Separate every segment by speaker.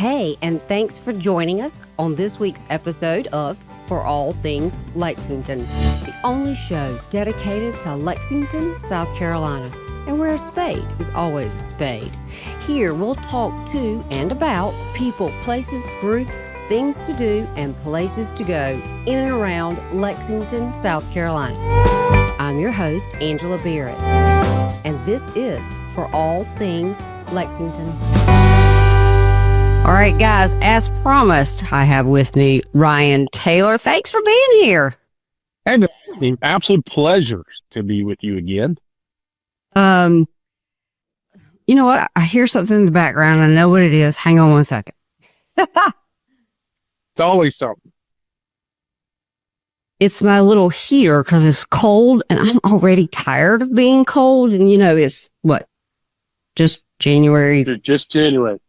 Speaker 1: Hey, and thanks for joining us on this week's episode of For All Things Lexington, the only show dedicated to Lexington, South Carolina, and where a spade is always a spade. Here we'll talk to and about people, places, groups, things to do, and places to go in and around Lexington, South Carolina. I'm your host, Angela Barrett, and this is For All Things Lexington. All right, guys, as promised, I have with me Ryan Taylor. Thanks for being here.
Speaker 2: And an absolute pleasure to be with you again.
Speaker 1: You know what? I hear something in the background. I know what it is. Hang on one second.
Speaker 2: It's always something.
Speaker 1: It's my little heater because it's cold and I'm already tired of being cold. And it's what? Just January.
Speaker 2: Just January.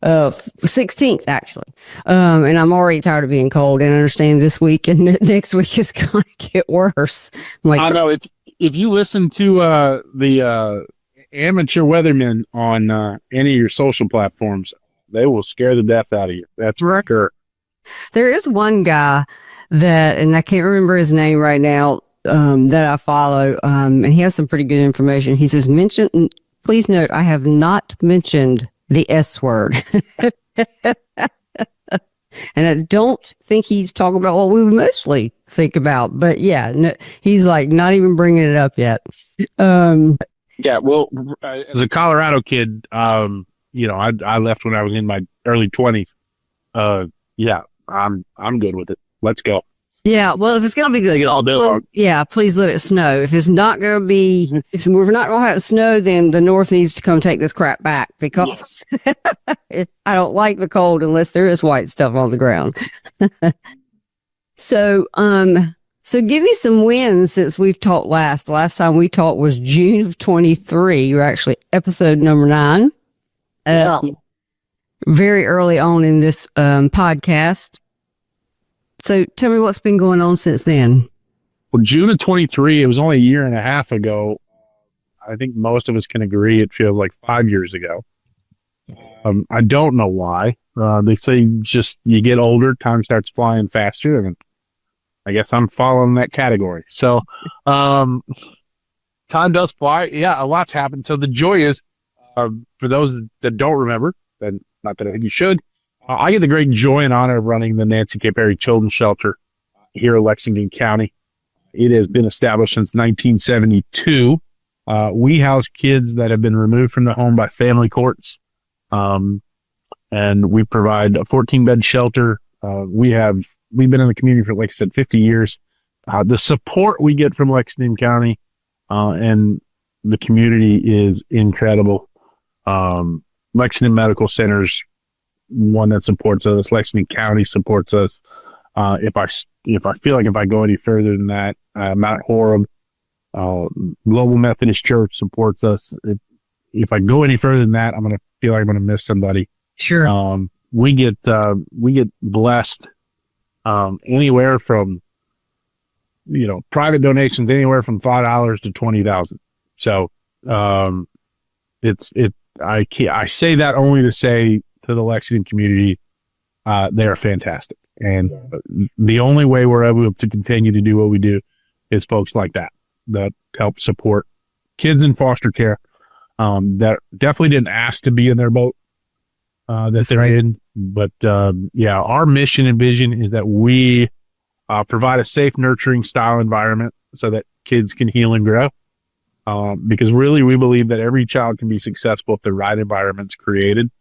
Speaker 1: 16th actually. And I'm already tired of being cold, and I understand this week and next week is going to get worse.
Speaker 2: I know if you listen to the amateur weathermen on any of your social platforms, they will scare the death out of you. That's right.
Speaker 1: There is one guy and I can't remember his name right now, that I follow, and he has some pretty good information. He says, please note, I have not mentioned the S word. And I don't think he's talking about what we mostly think about, but yeah, no, he's like not even bringing it up yet.
Speaker 2: Yeah, well, as a Colorado kid, I left when I was in my early 20s. Yeah, I'm good with it. Let's go.
Speaker 1: Yeah, well, if it's going to be good,
Speaker 2: all day long.
Speaker 1: Yeah, please let it snow. If it's not going to be, if we're not going to have it snow, then the North needs to come take this crap back because I don't like the cold unless there is white stuff on the ground. So give me some wins since we've talked last. The last time we talked was June of 23. You're actually episode number 9. Very early on in this podcast. So tell me what's been going on since then.
Speaker 2: Well, June of 23, it was only a year and a half ago. I think most of us can agree it feels like 5 years ago. I don't know why. They say just you get older, time starts flying faster, and I guess I'm following that category. So time does fly. Yeah, a lot's happened. So the joy is, for those that don't remember, and not that I think you should, I get the great joy and honor of running the Nancy K. Perry Children's Shelter here in Lexington County. It has been established since 1972. We house kids that have been removed from the home by family courts. And we provide a 14-bed shelter. We've been in the community for, like I said, 50 years. The support we get from Lexington County and the community is incredible. Lexington Medical Center's one that supports us. Lexington County supports us. If I feel like if I go any further than that, Mount Horeb, Global Methodist Church supports us. If I go any further than that, I'm going to feel like I'm going to miss somebody.
Speaker 1: Sure.
Speaker 2: We get blessed, anywhere from, private donations, anywhere from $5 to $20,000. So, I say that only to say to the Lexington community, they are fantastic. And the only way we're able to continue to do what we do is folks like that help support kids in foster care, that definitely didn't ask to be in their boat, that they're in. But, our mission and vision is that we provide a safe, nurturing style environment so that kids can heal and grow. Because really we believe that every child can be successful if the right environment's created.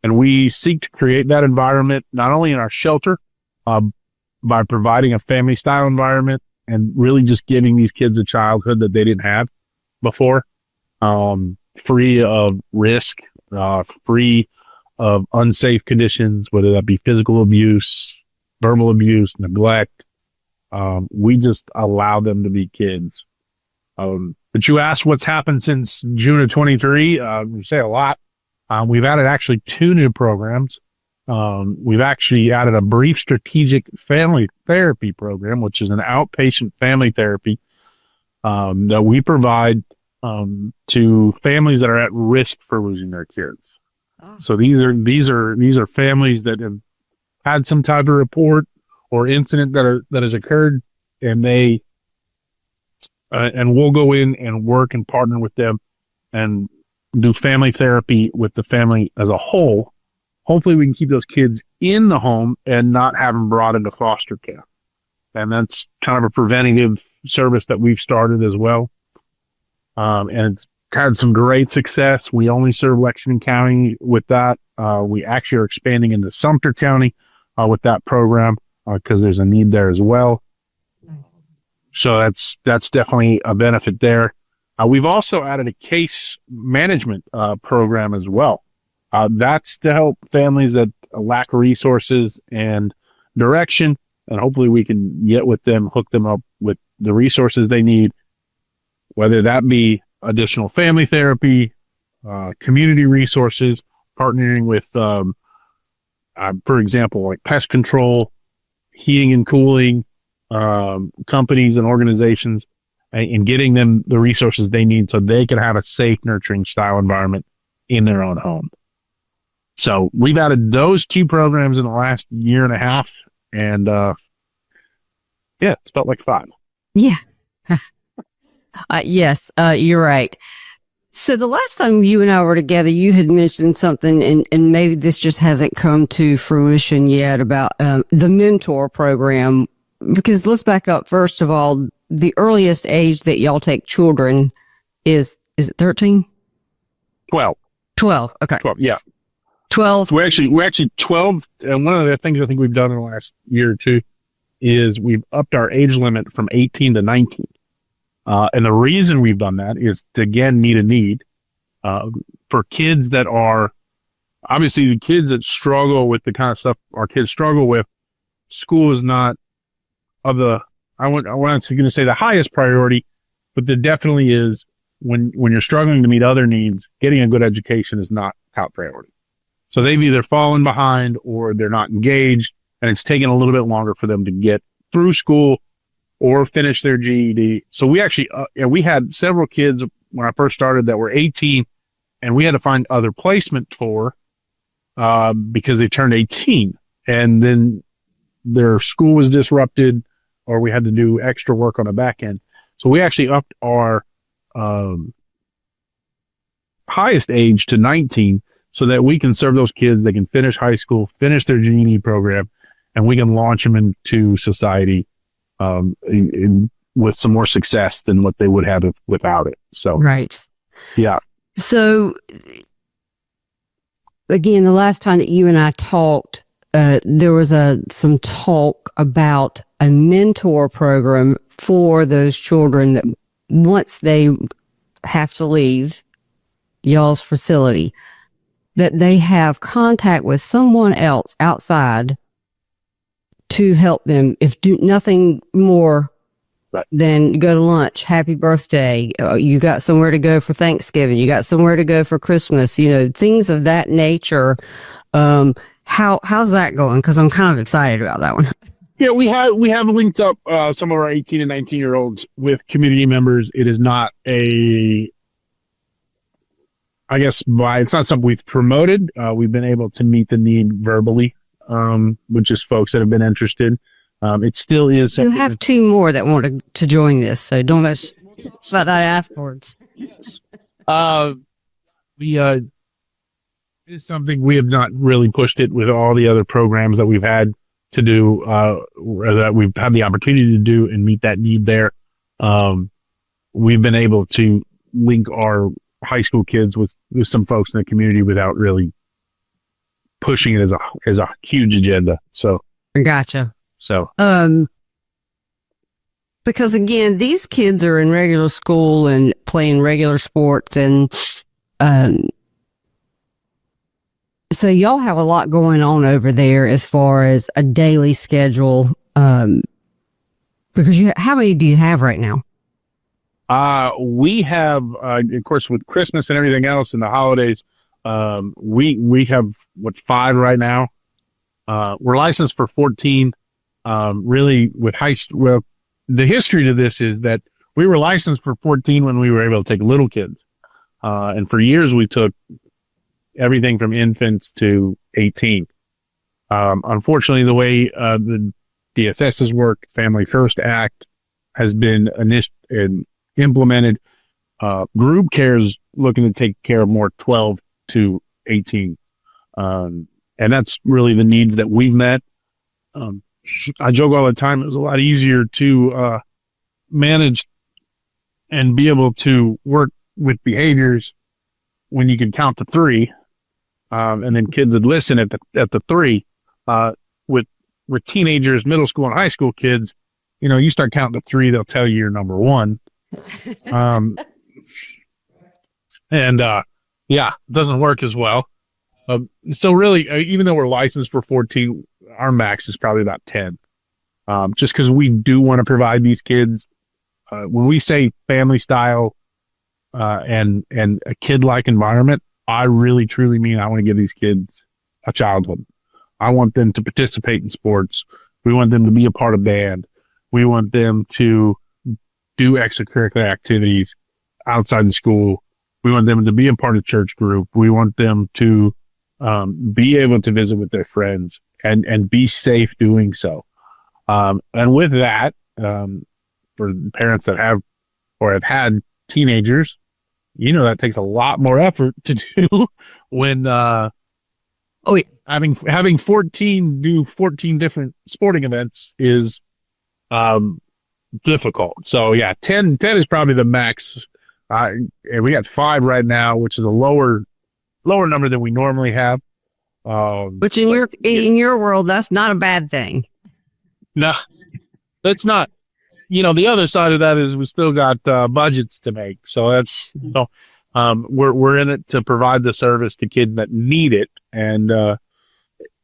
Speaker 2: And we seek to create that environment not only in our shelter, by providing a family style environment and really just giving these kids a childhood that they didn't have before, free of risk, free of unsafe conditions, whether that be physical abuse, verbal abuse, neglect. We just allow them to be kids. But you asked what's happened since June of 23. We say a lot. We've added actually 2 new programs. We've actually added a brief strategic family therapy program, which is an outpatient family therapy that we provide to families that are at risk for losing their kids. So these are families that have had some type of report or incident that has occurred, and they and we'll go in and work and partner with them and do family therapy with the family as a whole. Hopefully we can keep those kids in the home and not have them brought into foster care. And that's kind of a preventative service that we've started as well. And it's had some great success. We only serve Lexington County with that. We actually are expanding into Sumter County with that program because there's a need there as well. So that's definitely a benefit there. We've also added a case management program as well. That's to help families that lack resources and direction, and hopefully we can get with them, hook them up with the resources they need, whether that be additional family therapy, community resources, partnering with, for example, like pest control, heating and cooling, companies and organizations, and getting them the resources they need so they can have a safe, nurturing style environment in their own home. So we've added those 2 programs in the last year and a half, and it's felt like fun.
Speaker 1: Yeah. Yes, you're right. So the last time you and I were together, you had mentioned something, and maybe this just hasn't come to fruition yet, about the mentor program. Because let's back up. First of all, the earliest age that y'all take children is it 13?
Speaker 2: 12.
Speaker 1: 12. Okay.
Speaker 2: 12. Yeah.
Speaker 1: 12.
Speaker 2: We're actually 12. And one of the things I think we've done in the last year or two is we've upped our age limit from 18 to 19. And the reason we've done that is to, again, meet a need for kids that are obviously the kids that struggle with the kind of stuff our kids struggle with. School is not of the, I wasn't going to say the highest priority, but there definitely is when you're struggling to meet other needs, getting a good education is not top priority. So they've either fallen behind or they're not engaged, and it's taken a little bit longer for them to get through school or finish their GED. So we actually, we had several kids when I first started that were 18, and we had to find other placement for, because they turned 18, and then their school was disrupted, or we had to do extra work on the back end. So we actually upped our highest age to 19 so that we can serve those kids. They can finish high school, finish their GED program, and we can launch them into society with some more success than what they would have without it. So,
Speaker 1: right.
Speaker 2: Yeah.
Speaker 1: So again, the last time that you and I talked, there was some talk about a mentor program for those children that once they have to leave y'all's facility, that they have contact with someone else outside to help them, if do nothing more than go to lunch, happy birthday, you got somewhere to go for Thanksgiving, you got somewhere to go for Christmas, things of that nature. How's that going? Because I'm kind of excited about that one.
Speaker 2: Yeah, we have linked up some of our 18 and 19-year-olds with community members. It is not it's not something we've promoted. We've been able to meet the need verbally, with just folks that have been interested. It still is.
Speaker 1: You have 2 more that want to join this, so don't let that afterwards.
Speaker 2: Yes. It is something we have not really pushed it with all the other programs that we've had to do, that we've had the opportunity to do and meet that need there. We've been able to link our high school kids with some folks in the community without really pushing it as a huge agenda. So
Speaker 1: gotcha.
Speaker 2: So
Speaker 1: because again, these kids are in regular school and playing regular sports, and so y'all have a lot going on over there as far as a daily schedule. Because how many do you have right now?
Speaker 2: We have, of course, with Christmas and everything else and the holidays, we have 5 right now. We're licensed for 14. Really with well, the history to this is that we were licensed for 14 when we were able to take little kids. And for years we took everything from infants to 18. Unfortunately, the way the DSS's work, Family First Act, has been implemented, group care is looking to take care of more 12 to 18. And that's really the needs that we've met. I joke all the time, it was a lot easier to manage and be able to work with behaviors when you can count to three, and then kids would listen at the three. With teenagers, middle school and high school kids, you start counting to three, they'll tell you you're number one. It doesn't work as well. So really, even though we're licensed for 14, our max is probably about 10. Just because we do want to provide these kids, when we say family style, and a kid-like environment, I really truly mean I want to give these kids a childhood. I want them to participate in sports. We want them to be a part of band. We want them to do extracurricular activities outside the school. We want them to be a part of church group. We want them to be able to visit with their friends and be safe doing so. And with that, for parents that have or have had teenagers, that takes a lot more effort to do when having 14 different sporting events is difficult. So 10 is probably the max. And we got 5 right now, which is a lower number than we normally have.
Speaker 1: Which in your world, that's not a bad thing.
Speaker 2: No, that's not. The other side of that is we still got budgets to make. So that's we're in it to provide the service to kids that need it, and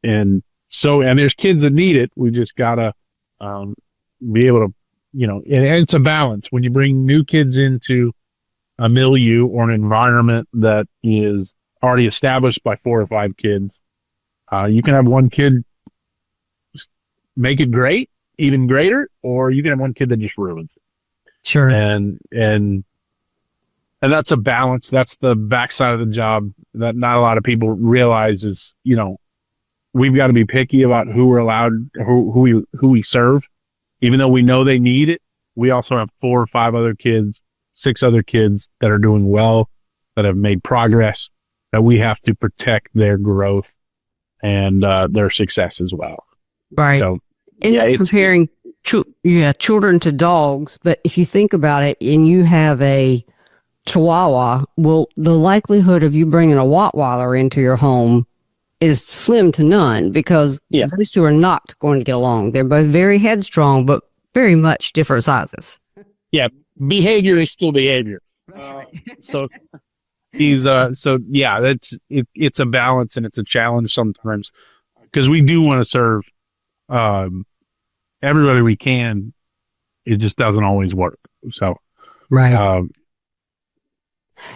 Speaker 2: there's kids that need it. We just gotta be able to, and it's a balance when you bring new kids into a milieu or an environment that is already established by 4 or 5 kids. You can have one kid make it great, even greater, or you can have one kid that just ruins it.
Speaker 1: Sure.
Speaker 2: And that's a balance. That's the backside of the job that not a lot of people realize is, we've got to be picky about who we're allowed, who we serve. Even though we know they need it, we also have 4 or 5 other kids, 6 other kids that are doing well, that have made progress, that we have to protect their growth and their success as well.
Speaker 1: Right.
Speaker 2: So,
Speaker 1: comparing children to dogs, but if you think about it and you have a Chihuahua, well, the likelihood of you bringing a Rottweiler into your home is slim to none, because those two are not going to get along. They're both very headstrong, but very much different sizes.
Speaker 2: Yeah, behavior is still behavior. So it's a balance, and it's a challenge sometimes, because we do want to serve everybody we can. It just doesn't always work. So
Speaker 1: right.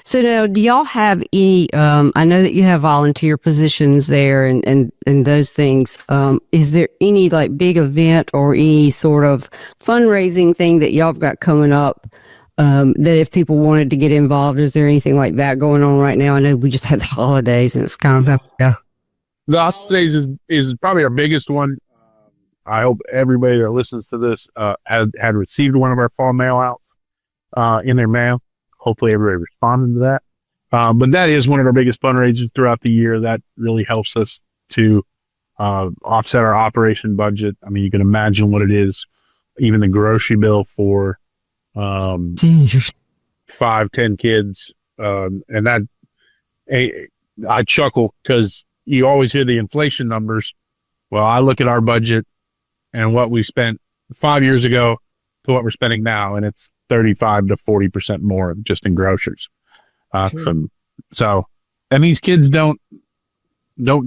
Speaker 1: So now, do y'all have any, I know that you have volunteer positions there and those things. Is there any big event or any sort of fundraising thing that y'all have got coming up, that if people wanted to get involved, is there anything like that going on right now? I know we just had the holidays and it's kind of
Speaker 2: The holidays is probably our biggest one. I hope everybody that listens to this had received one of our fall mail outs in their mail. Hopefully everybody responded to that. But that is one of our biggest fundraisers throughout the year. That really helps us to offset our operation budget. I mean, you can imagine what it is, even the grocery bill for 5, 10 kids. And that, I chuckle because you always hear the inflation numbers. Well, I look at our budget and what we spent 5 years ago to what we're spending now, and it's 35 to 40% more just in groceries.
Speaker 1: Sure.
Speaker 2: So, and these kids don't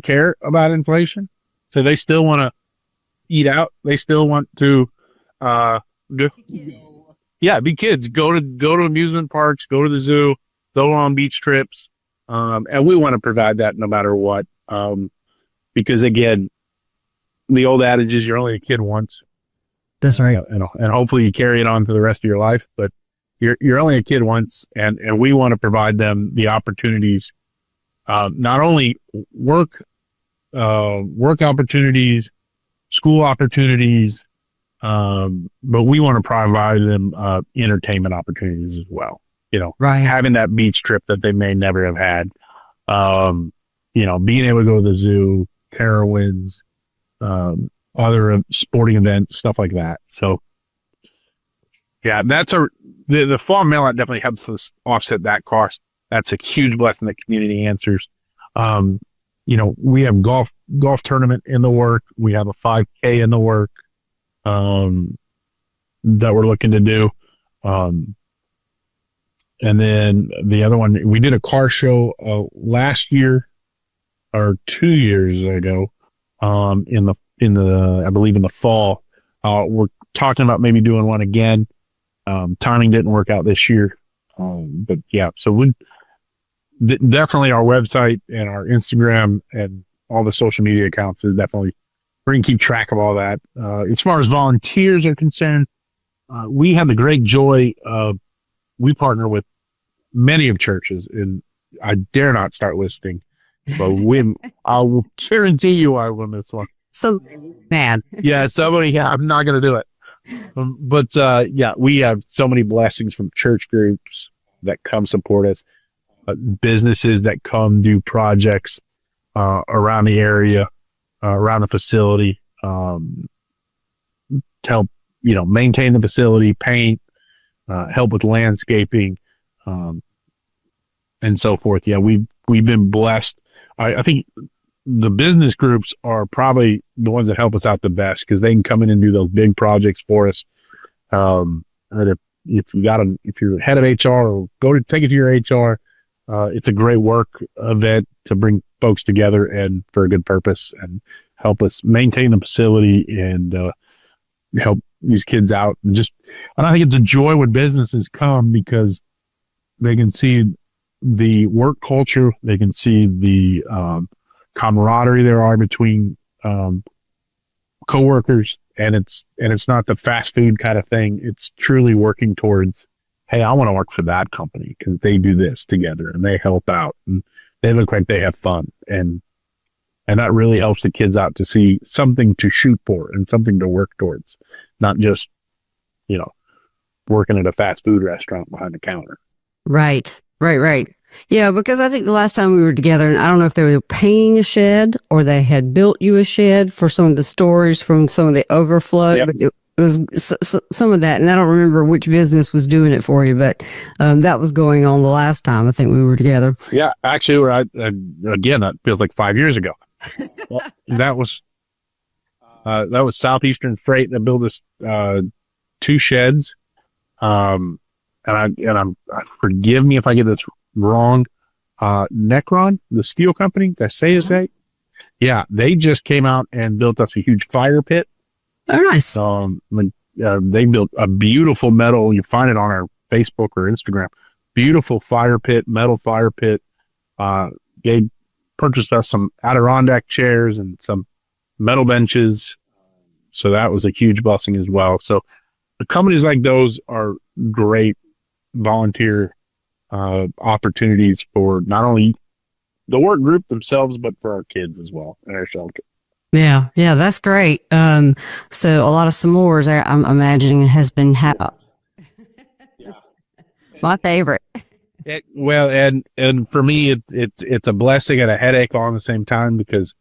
Speaker 2: care about inflation. So they still want to eat out. They still want to, be kids. Go to amusement parks, go to the zoo, go on beach trips. And we want to provide that no matter what. Because again, the old adage is you're only a kid once.
Speaker 1: That's right.
Speaker 2: And hopefully you carry it on for the rest of your life, but you're only a kid once, and we want to provide them the opportunities not only work opportunities, school opportunities, but we want to provide them entertainment opportunities as well.
Speaker 1: Right.
Speaker 2: Having that beach trip that they may never have had. Being able to go to the zoo, Carowinds, other sporting events, stuff like that. So, yeah, the fall mail out definitely helps us offset that cost. That's a huge blessing that community answers. We have golf tournament in the work. We have a 5K in the work that we're looking to do. And then the other one, we did a car show last year or 2 years ago in the I believe in the fall. We're talking about maybe doing one again. Timing didn't work out this year. But yeah, so we definitely our website and our Instagram and all the social media accounts is definitely, we're going to keep track of all that. As far as volunteers are concerned, we have the great joy of, we partner with many of churches, and I dare not start listing, but I will guarantee you I win this one.
Speaker 1: So, man.
Speaker 2: Yeah, I'm not going to do it. But we have so many blessings from church groups that come support us, businesses that come do projects around the area, around the facility, to help, maintain the facility, paint, help with landscaping, and so forth. Yeah, we've been blessed. I think the business groups are probably the ones that help us out the best because they can come in and do those big projects for us. And if you're head of HR, or take it to your HR, it's a great work event to bring folks together and for a good purpose and help us maintain the facility and help these kids out. And I think it's a joy when businesses come because they can see the work culture, they can see the camaraderie there are between coworkers, and it's not the fast food kind of thing. It's truly working towards, hey, I want to work for that company because they do this together and they help out and they look like they have fun, and that really helps the kids out to see something to shoot for and something to work towards, not just working at a fast food restaurant behind the counter.
Speaker 1: Right. Yeah, because I think the last time we were together, and I don't know if they were painting a shed or they had built you a shed for some of the storage from some of the overflow.
Speaker 2: Yep.
Speaker 1: But it was some of that, and I don't remember which business was doing it for you, but that was going on the last time I think we were together.
Speaker 2: Yeah, actually, again, that feels like 5 years ago. Well, that was Southeastern Freight that built us 2 sheds. And I'm forgive me if I get this wrong. Necron, the steel company, did I say his name? Yeah, they just came out and built us a huge fire pit.
Speaker 1: Oh, nice.
Speaker 2: They built a beautiful metal. You find it on our Facebook or Instagram. Beautiful fire pit, metal fire pit. They purchased us some Adirondack chairs and some metal benches. So that was a huge blessing as well. So the companies like those are great volunteer opportunities for not only the work group themselves, but for our kids as well in our shelter.
Speaker 1: Yeah, that's great. So a lot of s'mores, I'm imagining, has been my favorite.
Speaker 2: And for me, it's a blessing and a headache all at the same time because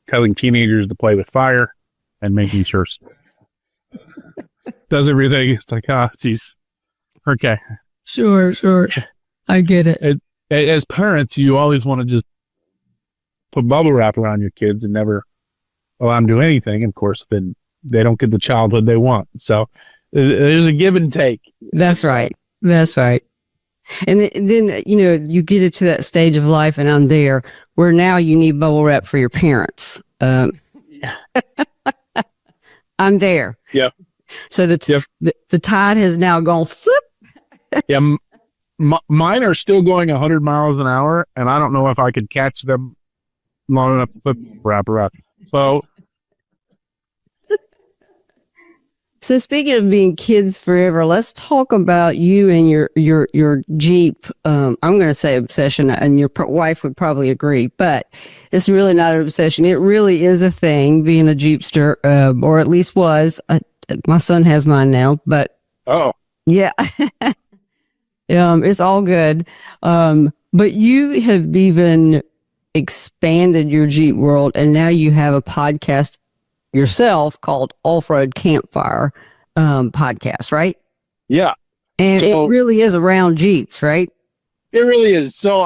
Speaker 2: telling teenagers to play with fire and making sure does everything. It's like, geez, okay,
Speaker 1: Sure, I get it.
Speaker 2: As parents, you always want to just put bubble wrap around your kids and never allow them to do anything. Of course, then they don't get the childhood they want. So there's a give and take.
Speaker 1: That's right. And then, you get it to that stage of life, and I'm there, where now you need bubble wrap for your parents. I'm there.
Speaker 2: Yeah.
Speaker 1: So the tide has now gone flip.
Speaker 2: Yeah. Mine are still going 100 miles an hour, and I don't know if I could catch them long enough to flip wrap around. So
Speaker 1: So speaking of being kids forever, let's talk about you and your Jeep. I'm going to say obsession, and your wife would probably agree, but it's really not an obsession. It really is a thing, being a Jeepster, or at least was. My son has mine now, but yeah, it's all good. But you have even expanded your Jeep world, and now you have a podcast yourself called Off-Road Campfire podcast, right?
Speaker 2: Yeah.
Speaker 1: And it really is around Jeeps, right?
Speaker 2: It really is. So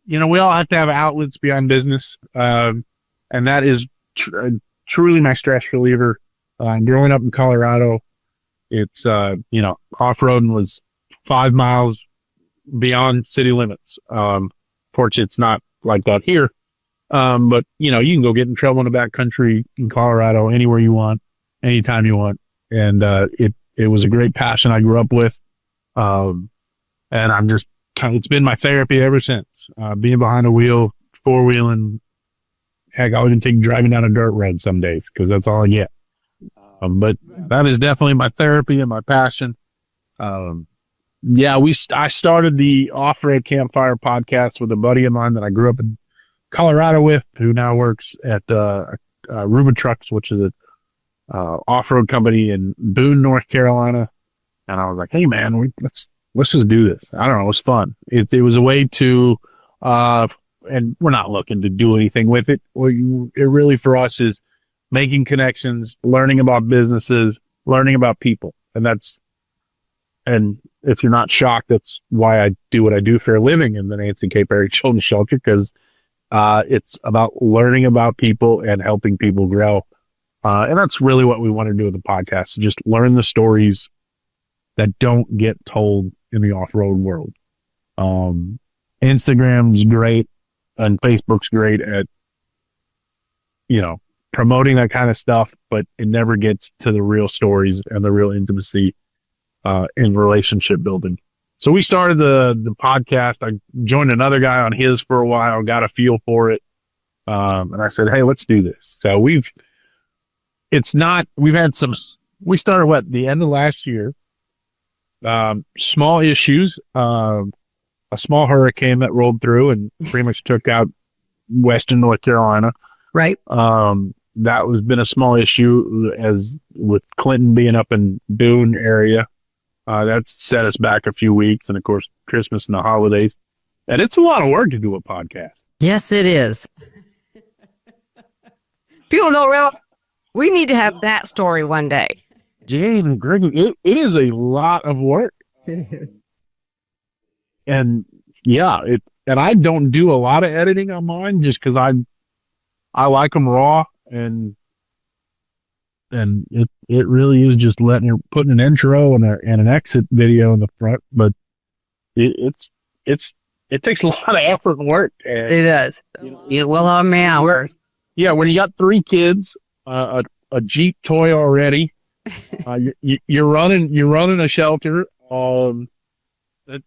Speaker 2: we all have to have outlets beyond business. And that is truly my stress reliever. Growing up in Colorado, it's, off-roading was 5 miles beyond city limits. Fortunately, it's not like that here. But you can go get in trouble in the backcountry in Colorado, anywhere you want, anytime you want. And, it was a great passion I grew up with. And I'm just it's been my therapy ever since, being behind a wheel, four-wheeling. Heck, I'll even take driving down a dirt road some days, because that's all I get. But that is definitely my therapy and my passion. I started the Off-Road Campfire podcast with a buddy of mine that I grew up in Colorado with, who now works at Ruben Trucks, which is a off-road company in Boone, North Carolina. And I was like, hey man, let's just do this. I don't know, it was fun. It was a way to and we're not looking to do anything with it. It really for us is making connections, learning about businesses, learning about people. And if you're not shocked, that's why I do what I do for a living in the Nancy K. Perry Children's Shelter, because it's about learning about people and helping people grow. And that's really what we want to do with the podcast, just learn the stories that don't get told in the off-road world. Instagram's great and Facebook's great at, promoting that kind of stuff, but it never gets to the real stories and the real intimacy in relationship building. So we started the podcast. I joined another guy on his for a while, got a feel for it. And I said, hey, let's do this. So we started the end of last year, small issues, a small hurricane that rolled through and pretty much took out Western North Carolina.
Speaker 1: Right.
Speaker 2: That was been a small issue, as with Clinton being up in Boone area. That set us back a few weeks, and of course, Christmas and the holidays. And it's a lot of work to do a podcast.
Speaker 1: Yes, it is. People don't realize we need to have that story one day.
Speaker 2: Jane, Greg, it is a lot of work.
Speaker 1: It is.
Speaker 2: And and I don't do a lot of editing on mine, just because I like them raw, and it really is just putting an intro and an exit video in the front, but it takes a lot of effort and work. And,
Speaker 1: it does. Well, on my hours.
Speaker 2: Yeah, when you got 3 kids, a Jeep toy already, you're running a shelter.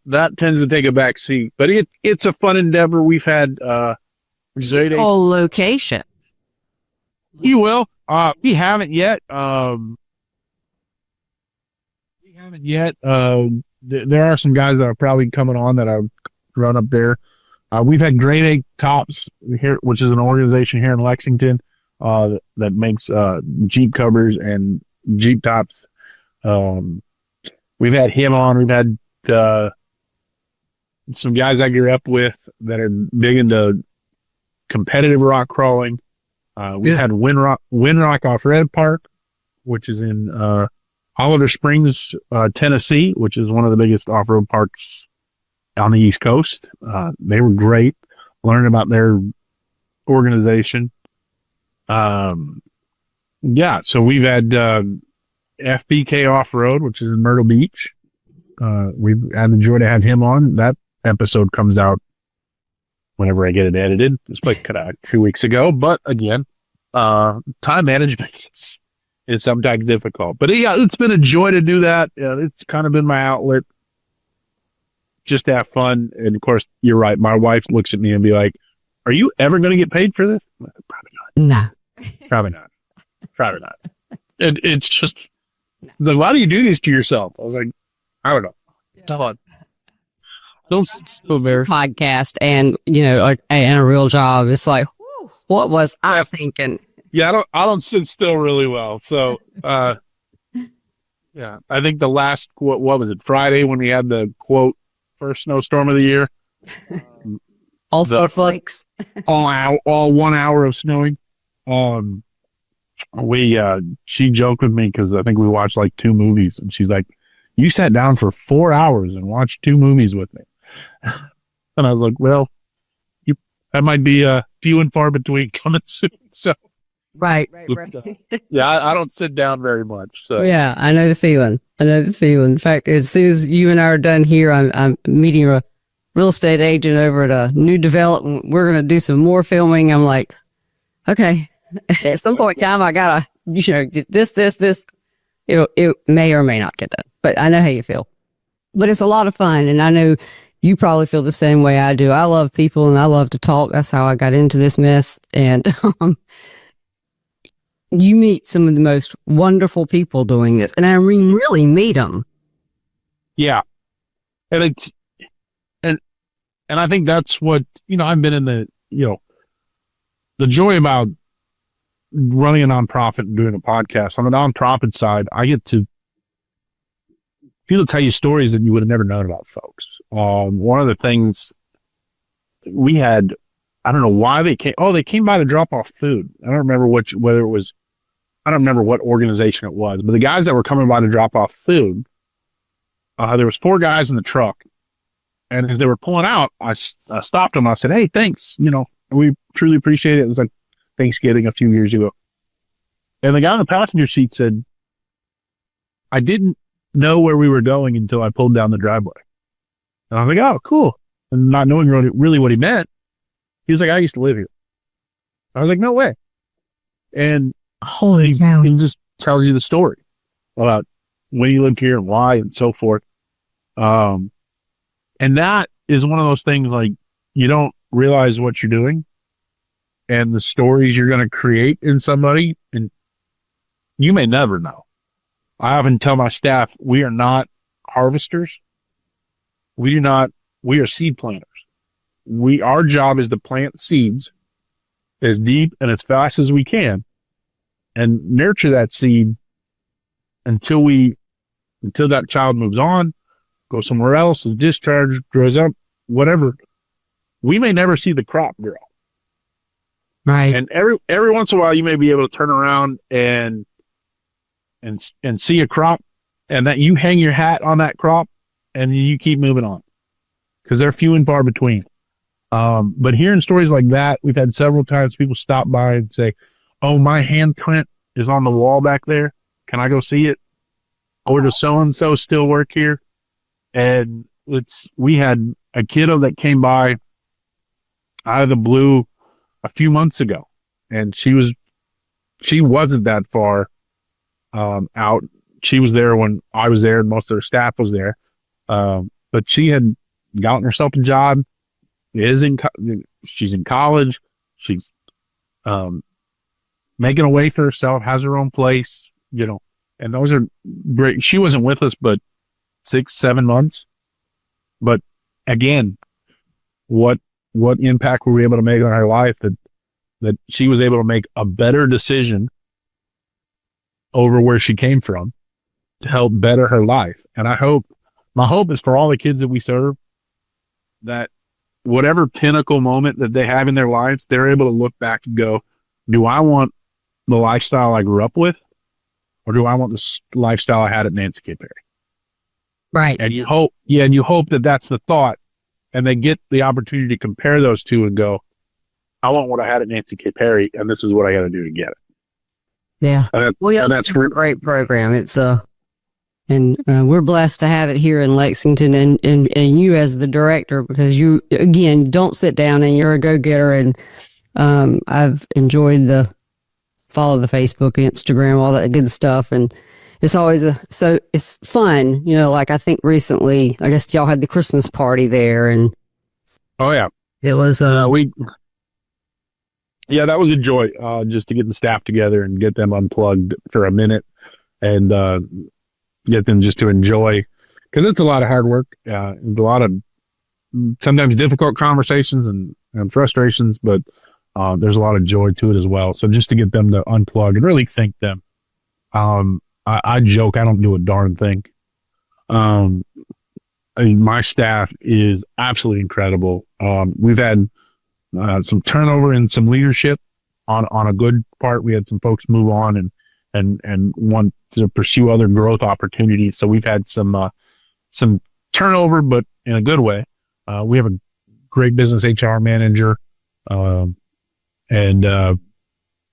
Speaker 2: That tends to take a back seat, but it's a fun endeavor. We've had
Speaker 1: whole location.
Speaker 2: You will. We haven't yet. There are some guys that are probably coming on that I've run up there. We've had Grade A Tops here, which is an organization here in Lexington that makes Jeep covers and Jeep tops. We've had him on. We've had some guys I grew up with that are big into competitive rock crawling. We've had Windrock Off-Road Park, which is in Holiday Springs, Tennessee, which is one of the biggest off-road parks on the East Coast. They were great. Learning about their organization. So we've had FBK Off-Road, which is in Myrtle Beach. We've had the joy to have him on. That episode comes out whenever I get it edited. It's like 2 weeks ago, but again, time management is sometimes difficult. But yeah, it's been a joy to do that. It's kind of been my outlet, just to have fun. And of course, you're right. My wife looks at me and be like, "Are you ever going to get paid for this?" Probably not.
Speaker 1: No,
Speaker 2: Probably not. Probably not. It's just Like, why do you do this to yourself? I was like, I don't know. Come on. Don't sit there.
Speaker 1: Podcast and, and a real job. It's like, whew, what was I thinking?
Speaker 2: Yeah, I don't sit still really well. So, yeah, I think the last, what was it, Friday when we had the quote, first snowstorm of the year?
Speaker 1: All 4 flakes.
Speaker 2: all 1 hour of snowing. She joked with me because I think we watched like 2 movies, and she's like, you sat down for 4 hours and watched 2 movies with me. And I was like, well, that might be few and far between coming soon. So,
Speaker 1: Right.
Speaker 2: Yeah, I don't sit down very much. So.
Speaker 1: Yeah, I know the feeling. In fact, as soon as you and I are done here, I'm meeting a real estate agent over at a new development. We're going to do some more filming. I'm like, okay, at some point in time, I got to, get this. It may or may not get done, but I know how you feel. But it's a lot of fun, and I know you probably feel the same way I do. I love people, and I love to talk. That's how I got into this mess. And you meet some of the most wonderful people doing this, and I mean, really meet them.
Speaker 2: Yeah, and and I think that's what I've been in the the joy about running a nonprofit and doing a podcast. On the nonprofit side, I get to people tell you stories that you would have never known about folks. One of the things we had, I don't know why they came. Oh, they came by to drop off food. I don't remember I don't remember what organization it was, but the guys that were coming by to drop off food, there was 4 guys in the truck. And as they were pulling out, I stopped them. I said, hey, thanks. We truly appreciate it. It was like Thanksgiving a few years ago. And the guy in the passenger seat said, I didn't know where we were going until I pulled down the driveway. And I was like, oh, cool. And not knowing really what he meant, he was like, I used to live here. I was like, no way. And
Speaker 1: holy cow,
Speaker 2: he just tells you the story about when he lived here and why and so forth. And that is one of those things, like, you don't realize what you're doing and the stories you're going to create in somebody, and you may never know. I often tell my staff, we are not harvesters. We are seed planters. Our job is to plant seeds as deep and as fast as we can and nurture that seed until that child moves on, goes somewhere else, is discharged, grows up, whatever. We may never see the crop grow.
Speaker 1: Right.
Speaker 2: And every once in a while, you may be able to turn around and see a crop, and that you hang your hat on that crop, and you keep moving on, because they're few and far between. But hearing stories like that, we've had several times people stop by and say, "Oh, my handprint is on the wall back there. Can I go see it? Or does so and so still work here?" And we had a kiddo that came by out of the blue a few months ago, and she wasn't that far out. She was there when I was there, and most of her staff was there. But she had gotten herself a job. She's in college. She's making a way for herself, has her own place, and those are great. She wasn't with us but 6-7 months. But again, what impact were we able to make on her life that she was able to make a better decision over where she came from to help better her life. And my hope is for all the kids that we serve, that whatever pinnacle moment that they have in their lives, they're able to look back and go, do I want the lifestyle I grew up with, or do I want the lifestyle I had at Nancy K. Perry?
Speaker 1: Right.
Speaker 2: And you hope that that's the thought, and they get the opportunity to compare those two and go, I want what I had at Nancy K. Perry, and this is what I got to do to get it.
Speaker 1: Yeah.
Speaker 2: That's
Speaker 1: a great program. It's and we're blessed to have it here in Lexington, and you as the director, because you, again, don't sit down and you're a go-getter. And I've enjoyed follow the Facebook, Instagram, all that good stuff. And it's always it's fun, like I think recently, I guess y'all had the Christmas party there, and
Speaker 2: oh yeah,
Speaker 1: it was,
Speaker 2: that was a joy, just to get the staff together and get them unplugged for a minute. and get them just to enjoy, because it's a lot of hard work, a lot of sometimes difficult conversations and frustrations, but there's a lot of joy to it as well. So just to get them to unplug and really thank them. I joke, I don't do a darn thing. I mean, my staff is absolutely incredible. We've had some turnover and some leadership on a good part. We had some folks move on and want to pursue other growth opportunities. So we've had some turnover, but in a good way. We have a great business HR manager, and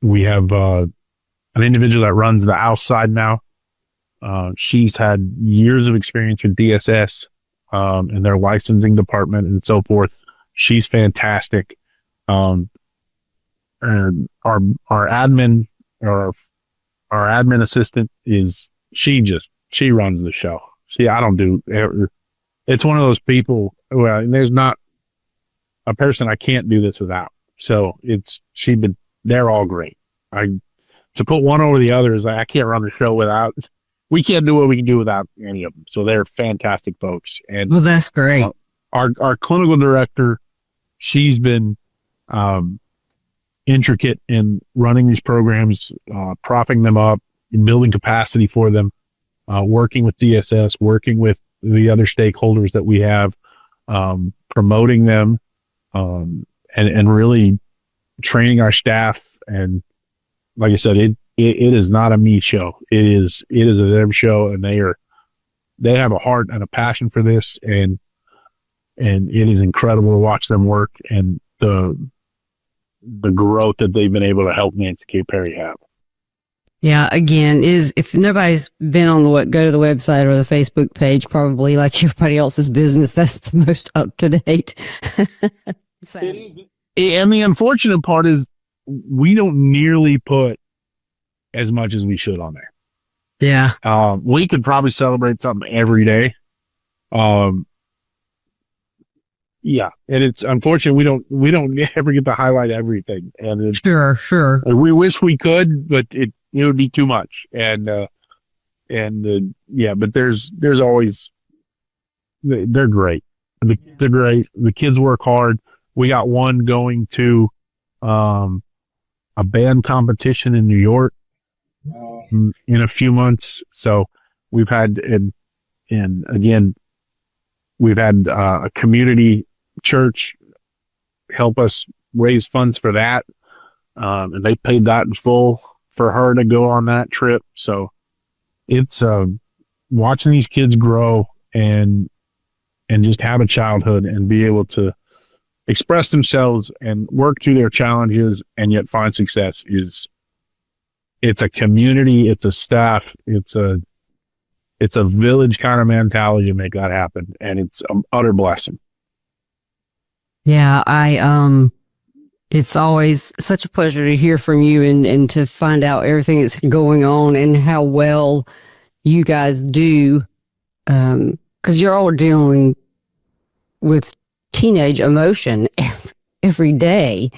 Speaker 2: we have an individual that runs the outside now. She's had years of experience with DSS in their licensing department and so forth. She's fantastic. And our admin, or our admin assistant she runs the show. I don't do, it's one of those people, well, there's not a person I can't do this without. So they're all great. To put one over the other is I can't run the show without, we can't do what we can do without any of them. So they're fantastic folks. And
Speaker 1: well, that's great.
Speaker 2: Our clinical director, she's been intricate in running these programs, propping them up, building capacity for them, working with DSS, working with the other stakeholders that we have, promoting them, and really training our staff. And like I said, it is not a me show. It is a them show, and they have a heart and a passion for this, and it is incredible to watch them work and the growth that they've been able to help Nancy K. Perry have.
Speaker 1: Yeah, again, if nobody's been on go to the website or the Facebook page, probably like everybody else's business, that's the most up to date.
Speaker 2: It is. And the unfortunate part is we don't nearly put as much as we should on there.
Speaker 1: Yeah.
Speaker 2: We could probably celebrate something every day. Yeah. And it's unfortunate we don't ever get to highlight everything. And
Speaker 1: Sure.
Speaker 2: We wish we could, but it would be too much. But there's always, they're great. They're great. The kids work hard. We got one going to, a band competition in New York in a few months. So we've had, and again, we've had a community church help us raise funds for that. And they paid that in full for her to go on that trip. So it's, watching these kids grow and just have a childhood and be able to express themselves and work through their challenges and yet find success it's a community, it's a staff, it's a village kind of mentality to make that happen. And it's an utter blessing.
Speaker 1: Yeah, it's always such a pleasure to hear from you and to find out everything that's going on and how well you guys do. 'Cause you're all dealing with teenage emotion every day,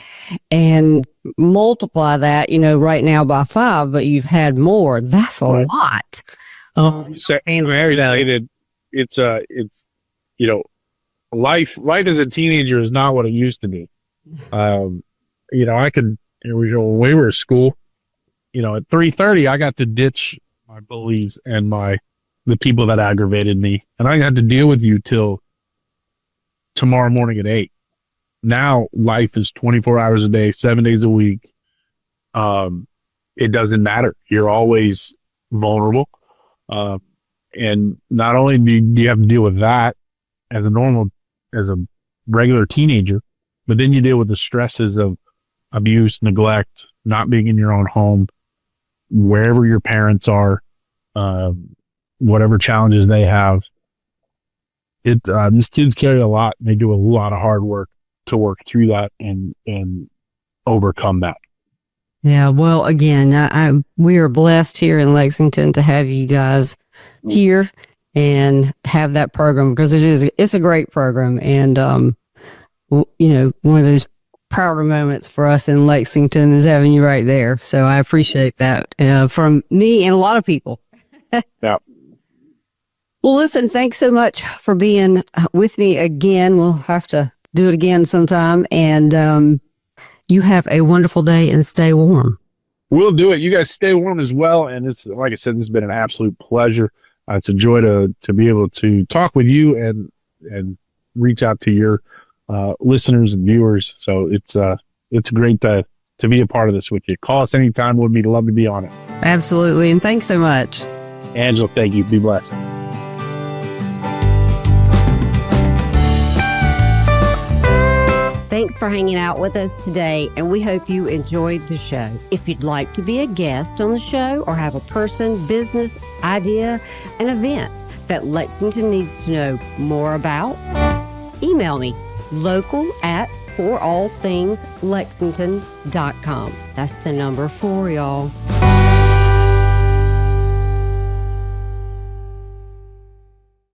Speaker 1: and multiply that, right now by 5, but you've had more. That's a lot.
Speaker 2: So, and it's life as a teenager is not what it used to be. When we were at school, at 3:30, I got to ditch my bullies and the people that aggravated me, and I had to deal with you till tomorrow morning at 8. Now life is 24 hours a day, 7 days a week. It doesn't matter. You're always vulnerable. And not only do you have to deal with that as a regular teenager, but then you deal with the stresses of abuse, neglect, not being in your own home, wherever your parents are, whatever challenges they have. These kids carry a lot, and they do a lot of hard work to work through that and overcome that.
Speaker 1: Yeah. Well, again, we are blessed here in Lexington to have you guys here and have that program, because it's a great program. And, one of those prouder moments for us in Lexington is having you right there. So I appreciate that, from me and a lot of people.
Speaker 2: Yeah.
Speaker 1: Well, listen, thanks so much for being with me again. We'll have to do it again sometime. And you have a wonderful day and stay warm.
Speaker 2: We'll do it. You guys stay warm as well. And it's, like I said, this has been an absolute pleasure. It's a joy to be able to talk with you and reach out to your listeners and viewers. So it's great to be a part of this with you. Call us anytime. We'd love to be on it.
Speaker 1: Absolutely. And thanks so much.
Speaker 2: Angela, thank you. Be blessed.
Speaker 1: Thanks for hanging out with us today, and we hope you enjoyed the show. If you'd like to be a guest on the show or have a person, business, idea, an event that Lexington needs to know more about, email me, local@forallthingslexington.com. That's the number 4, y'all.